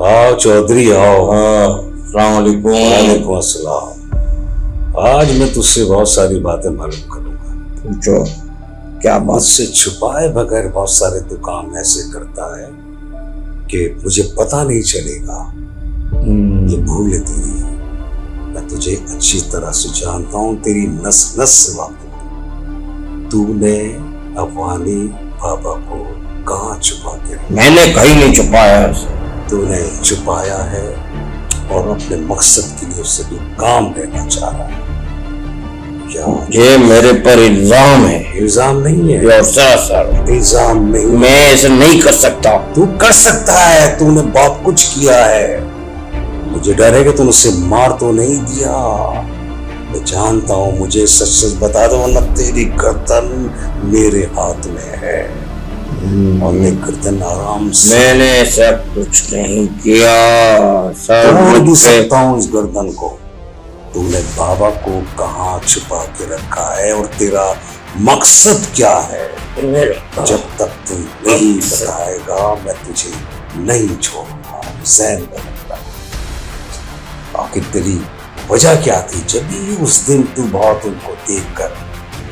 आओ चौधरी आओ। हाँ, अस्सलाम वालेकुम। वालेकुम अस्सलाम। आज मैं तुझसे बहुत सारी बातें मालूम करूंगा। पूछो, क्या बात? मुझसे छुपाए बगैर बहुत सारे तू काम ऐसे करता है कि मुझे पता नहीं चलेगा। ये भूल है तेरी। मैं तुझे अच्छी तरह से जानता हूँ, तेरी नस नस से वाकिफ हूँ। तूने अफगानी बाबा को कहाँ छुपा के रखा? मैंने कहीं नहीं छुपाया है। तूने छुपाया है और अपने मकसद के लिए उससे भी काम लेना चाह रहा है। क्या ये मेरे पर इल्जाम है। इल्जाम नहीं है? ये सर इल्जाम नहीं। मैं ऐसा नहीं कर सकता। तू कर सकता है, तूने बहुत कुछ किया है। मुझे डर है कि तूने उसे मार तो नहीं दिया। मैं जानता हूँ, मुझे सच सच बता दो वरना तेरी गर्दन मेरे हाथ में है और मैं गर्दन आराम से मैंने ऐसा कुछ नहीं किया सर। तोड़ भी मुझसे सकता हूँ इस गर्दन को। तूने बाबा को कहाँ छुपा के रखा है और तेरा मकसद क्या है? जब तक तू नहीं बताएगा मैं तुझे नहीं छोड़ूंगा। जहन में रखना। आखिर तेरी वजह क्या थी? जब भी उस दिन तू बहुत उनको देखकर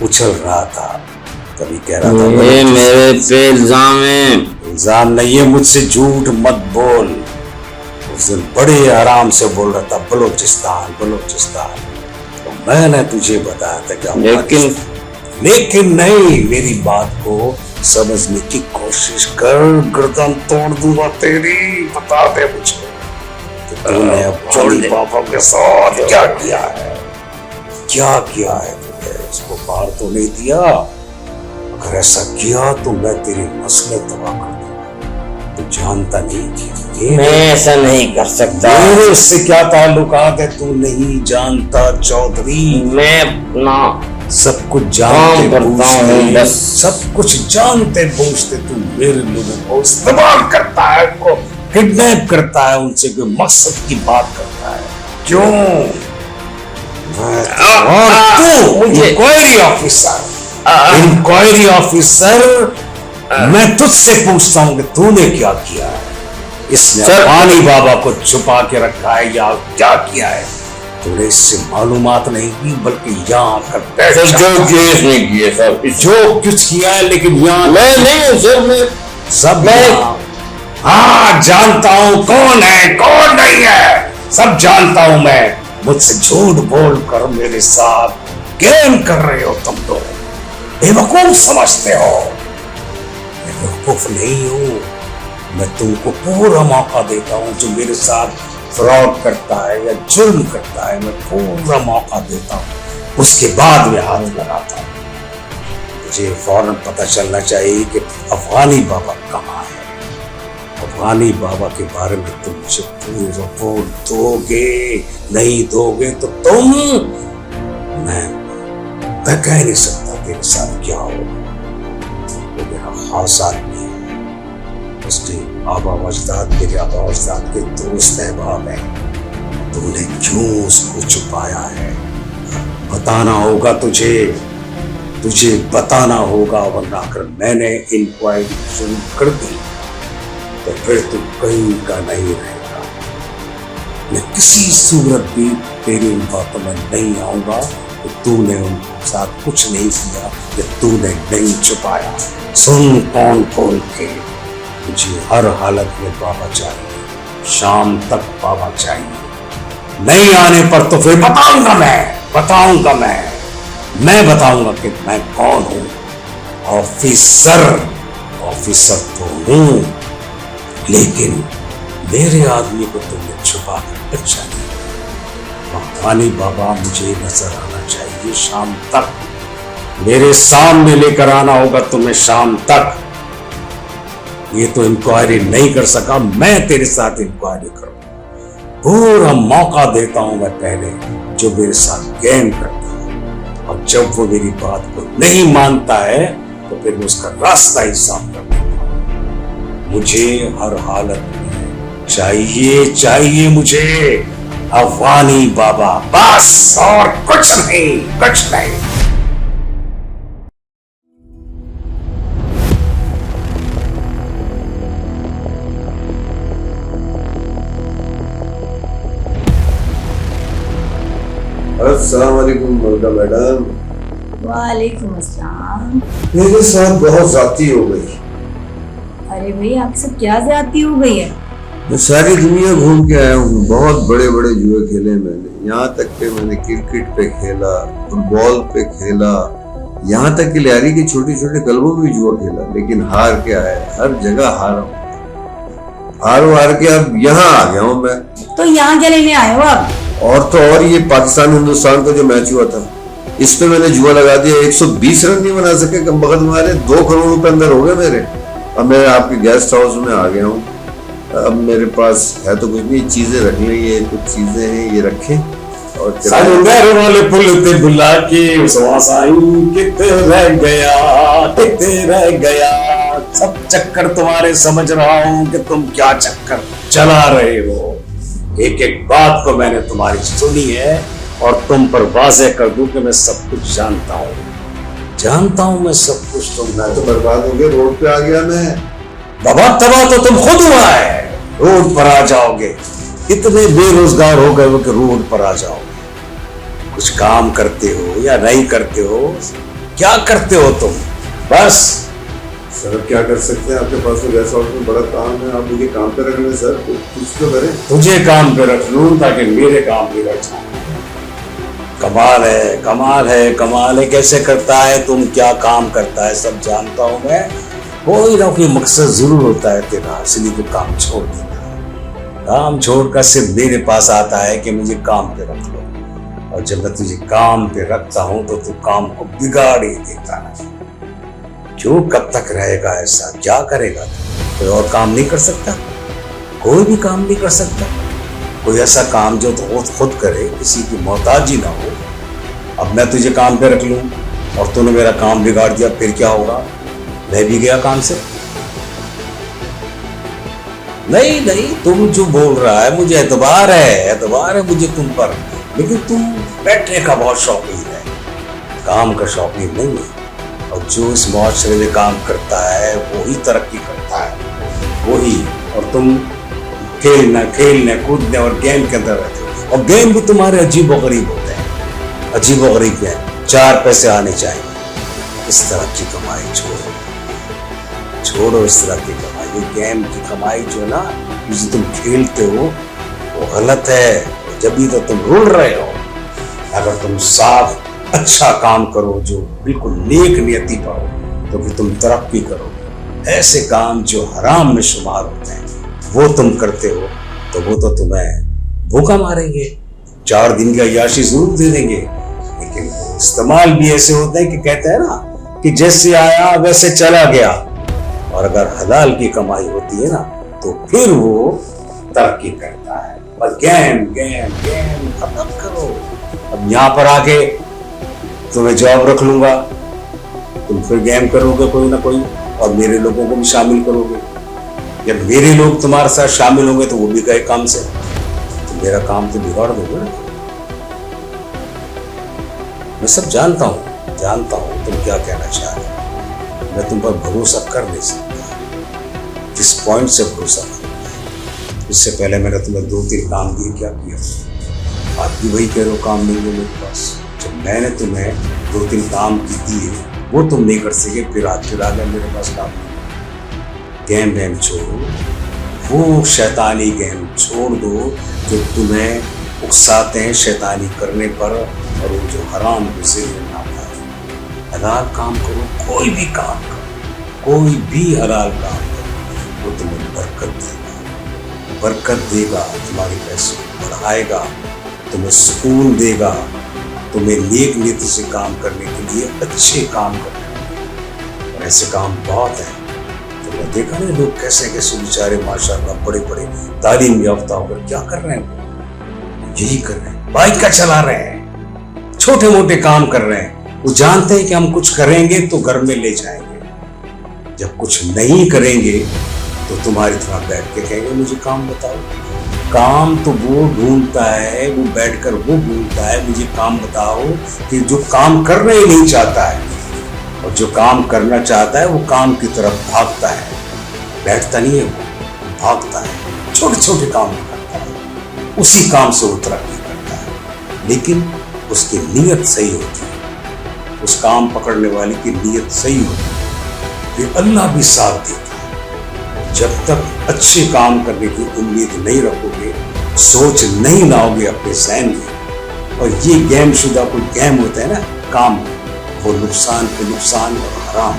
उछल रहा था तभी कह रहा था ये मेरे पे इल्जाम है। इल्जाम नहीं है, मुझसे झूठ मत बोल। उस दिन बड़े आराम से बोल रहा था बलूचिस्तान बलूचिस्तान। तो मैंने तुझे बताया था कि लेकिन नहीं, मेरी बात को समझने की कोशिश कर, गर्दन तोड़ दूंगा तेरी। बता दे मुझे तो तूने अफगानी बाबा के साथ क्या किया है? क्या किया है तूने? इसको मार तो नहीं दिया? अगर ऐसा किया तो मैं तेरी नस्लें तबाह कर दूंगा। तू जानता नहीं कि मैं ऐसा नहीं कर सकता। मेरे उससे क्या ताल्लुकात है तू नहीं जानता चौधरी। मैं अपना सब कुछ जानते बूझते, बस। सब कुछ जानते बूझते तू मेरे लोगों को इस्तेमाल करता है, उनको किडनैप करता है, उनसे कोई मकसद की बात करता है। क्यों? और तू इंक्वायरी ऑफिसर, मैं तुझसे पूछता हूँ कि तूने क्या किया है? इसने अफगानी बाबा को छुपा के रखा है या क्या किया है? तूने इससे मालूमात नहीं की बल्कि यहाँ कर सर जो केस नहीं किए सर। जो कुछ किया है लेकिन यहाँ मैं नहीं हूँ सर। मैं सब हाँ जानता हूँ कौन है कौन नहीं है, सब जानता हूँ मैं। मुझसे झूठ बोल कर मेरे साथ गेम कर रहे हो तुम लोग। बेवकूफ समझते हो। मैं बेवकूफ नहीं हूँ। मैं तुमको पूरा मौका देता हूँ। जो मेरे साथ फ्रॉड करता है या जुर्म करता है मैं पूरा मौका देता हूँ, उसके बाद में हाथ लगाता हूँ। मुझे फौरन पता चलना चाहिए कि अफगानी बाबा कहाँ है। अफगानी बाबा के बारे में तुम मुझे पूरी रिपोर्ट दोगे, नहीं दोगे तो मैं कह नहीं सकता तेरे साथ क्या हो। वो मेरा खास आदमी है। उसके आबा अजदाद मेरे आबा अजदाद के दोस्त अहबाब हैं। तूने क्यों उसको छुपाया है? बताना होगा तुझे बताना होगा, वरना अगर मैंने इंक्वायरी शुरू कर दी तो फिर तू कहीं का नहीं रहेगा। मैं किसी सूरत भी तेरी इन बातों में नहीं आऊंगा कि तूने उनके साथ कुछ नहीं किया कि तूने नहीं छुपाया। सुन कौन खोल के, मुझे हर हालत में बाबा चाहिए, शाम तक बाबा चाहिए। नहीं आने पर तो फिर बताऊंगा मैं बताऊंगा कि मैं कौन हूं। ऑफिसर तो हूं, लेकिन मेरे आदमी को तुमने छुपा कर अच्छा नहीं। अफगानी बाबा मुझे नजर आना चाहिए शाम तक। मेरे सामने लेकर आना होगा तुम्हें शाम तक। ये तो इंक्वायरी नहीं कर सका, मैं तेरे साथ इंक्वायरी करूं। पूरा मौका देता हूं मैं पहले जो मेरे साथ गेम करता है, और जब वो मेरी बात को नहीं मानता है तो फिर मैं उसका रास्ता ही साफ कर देता हूं। मुझे हर हालत में चाहिए मुझे अफगानी बाबा, बस और कुछ नहीं। अस्सलाम वालेकुम मलका मैडम। वालेकुम अस्सलाम। मेरे साथ बहुत ज्यादती हो गई। अरे भाई आपसे क्या ज्यादती हो गई है? मैं सारी दुनिया घूम के आया हूँ, बहुत बड़े बड़े जुए खेले मैंने, यहाँ तक के मैंने क्रिकेट पे खेला, फुटबॉल पे खेला, यहाँ तक कि लियारी के छोटे छोटे क्लबों में भी जुआ खेला, लेकिन हार के आया, हर जगह हारा हूँ। हार के अब यहाँ आ गया हूँ मैं। तो यहाँ क्या लेने आए हो आप? और तो और ये पाकिस्तान हिंदुस्तान का जो मैच हुआ था, इस पे मैंने जुआ लगा दिया, 120 रन नहीं बना सके कम बगल मारे, 2 करोड़ रुपए अंदर हो गए मेरे। अब मैं आपके गेस्ट हाउस में आ गया हूँ। अब मेरे पास है तो कुछ नहीं, चीजें रख लें, ये कुछ चीजें हैं ये रखें और समुंदर वाले पुल ते बुला के साई किते रह गया। सब चक्कर तुम्हारे समझ रहा हूँ कि तुम क्या चक्कर चला रहे हो। एक एक बात को मैंने तुम्हारी सुनी है और तुम पर वाज़ेह कर दूं कि मैं सब कुछ जानता हूँ मैं सब कुछ। मैं तो बर्बाद हो गया, रोड पे आ गया मैं। दबा तबाह तो तुम खुद हुआ है, रोड पर आ जाओगे। इतने बेरोजगार हो गए हो कि रोड पर आ जाओगे। कुछ काम करते हो या नहीं करते हो? क्या करते हो तुम? बस सर क्या कर सकते हैं, आपके पास तो गेस्ट हाउस में बड़ा काम है, आप मुझे काम पे रख लें सर, कुछ तो करें। तुझे काम पे रख लूं ताकि मेरे काम भी रख जाए। कमाल है कैसे करता है, तुम क्या काम करता है सब जानता हूं मैं। कोई ना कोई मकसद जरूर होता है तेरा, इसलिए तो काम छोड़ देता है। काम छोड़कर सिर्फ मेरे पास आता है कि मुझे काम पे रख लो, और जब मैं तुझे काम पे रखता हूं तो तू काम को बिगाड़ ही देता है। क्यों, कब तक रहेगा ऐसा? क्या करेगा? कोई और काम नहीं कर सकता? कोई भी काम नहीं कर सकता? कोई ऐसा काम जो तो खुद करे, किसी की मोहताजी ना हो। अब मैं तुझे काम पे रख लूं और तूने मेरा काम बिगाड़ दिया, फिर क्या होगा? मैं भी गया काम से? नहीं, तुम जो बोल रहा है, मुझे एतबार है मुझे तुम पर, लेकिन तुम बैठने का बहुत शौकीन है, काम का शौकीन नहीं है। और जो इस मुआशरे में काम करता है वही तरक्की करता है, वही। और तुम खेलने कूदने और गेम के अंदर रहते हो, और गेम भी तुम्हारे अजीब व गरीब होते हैं। अजीब व गरीब गेम, 4 पैसे आने चाहिए। इस तरह की कमाई छोड़ो इस तरह की कमाई। गेम की कमाई जो ना, जिसे तुम खेलते हो वो गलत है, जब भी तो तुम रुल रहे हो। अगर तुम साफ अच्छा काम करो, जो बिल्कुल नेक नियति पर हो, तो फिर तुम तरक्की करोगे। ऐसे काम जो हराम में शुमार होते हैं वो तुम करते हो, तो वो तो तुम्हें भूखा मारेंगे, 4 दिन की अय्याशी जरूर दे देंगे, लेकिन इस्तेमाल भी ऐसे होते हैं कि कहते हैं ना कि जैसे आया वैसे चला गया। और अगर हलाल की कमाई होती है ना, तो फिर वो तरक्की करता है। बस गेम खत्म करो। अब यहाँ पर आके तुम्हें जॉब रख लूंगा, तुम फिर गेम करोगे कोई ना कोई, और मेरे लोगों को भी शामिल करोगे। जब मेरे लोग तुम्हारे साथ शामिल होंगे तो वो भी गए काम से, तो मेरा काम तो बिगाड़ दोगे ना। मैं सब जानता हूँ तुम क्या कहना चाह रहे हो। मैं तुम पर भरोसा कर नहीं सकता। जिस पॉइंट से भरोसा कर, इससे पहले मैंने तुम्हें 2-3 काम दिए, क्या किया? आप भी वही कह रहे हो, काम नहीं है मेरे पास। जब मैंने तुम्हें 2-3 काम की दिए वो तुम नहीं कर सके, फिर आज फिर गए मेरे पास काम नहीं। गेम छोड़ो, वो शैतानी गेम छोड़ दो जो तुम्हें उकसाते हैं शैतानी करने पर, और वो जो हराम गुस्से में आता है। हलाल काम करो, कोई भी काम करो, कोई भी हलाल काम करो, वो तुम्हें बरकत देगा, तुम्हारे पैसे बढ़ाएगा, तुम्हें सुकून देगा, तुम्हें नेक नीति से काम करने के लिए अच्छे काम करने। और ऐसे काम बहुत हैं। तुमने देखा नहीं लोग कैसे बेचारे माशाल्लाह बड़े बड़े तालीम याफ्ता होकर क्या कर रहे हैं? यही कर रहे हैं, बाइक का चला रहे हैं, छोटे मोटे काम कर रहे हैं। वो जानते हैं कि हम कुछ करेंगे तो घर में ले जाएंगे। जब कुछ नहीं करेंगे तो तुम्हारी तरह बैठ के कहेंगे मुझे काम बताओ। काम तो वो ढूंढता है, वो बैठकर वो ढूंढता है मुझे काम बताओ, कि जो काम करना ही नहीं चाहता है, और जो काम करना चाहता है वो काम की तरफ भागता है। बैठता नहीं है, वो भागता है, छोटे छोटे काम करता है, उसी काम से वो तरक्की करता है। लेकिन उसकी नीयत सही होती है, उस काम पकड़ने वाले की नीयत सही होती है, फिर अल्लाह भी साथ देता है। जब तक अच्छे काम करने की उम्मीद नहीं रखोगे, सोच नहीं लाओगे अपने ज़हन में, और ये गेम शुदा कोई गेम होता है ना काम, वो नुकसान पे नुकसान और हराम,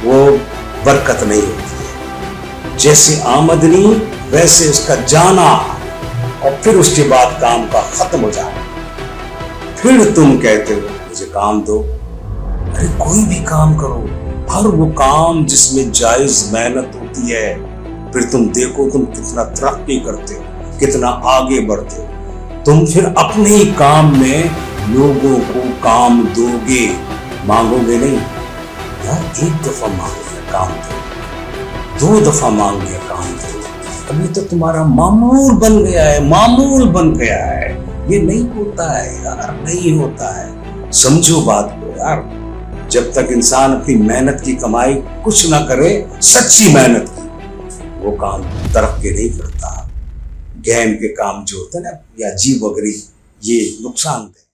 वो बरकत नहीं होती है। जैसे आमदनी वैसे उसका जाना, और फिर उसके बाद काम का खत्म हो जाना। फिर तुम कहते हो मुझे काम दो। अरे कोई भी काम करो, हर वो काम जिसमें जायज मेहनत होती है, फिर तुम देखो तुम कितना तरक्की करते हो, कितना आगे बढ़ते हो। तुम फिर अपने ही काम में लोगों को काम दोगे, मांगोगे नहीं। यार एक दफा मांग लिया काम दो, 2 दफा मांग लिया काम दो, अभी तो तुम्हारा मामूल बन गया है, मामूल बन गया है। ये नहीं होता है यार, नहीं होता है। समझो बात को यार, जब तक इंसान अपनी मेहनत की कमाई कुछ ना करे, सच्ची मेहनत की, वो काम तरक्की नहीं करता। गेम के काम जो होते हैं ना, या जी वगैरह, ये नुकसानदेह।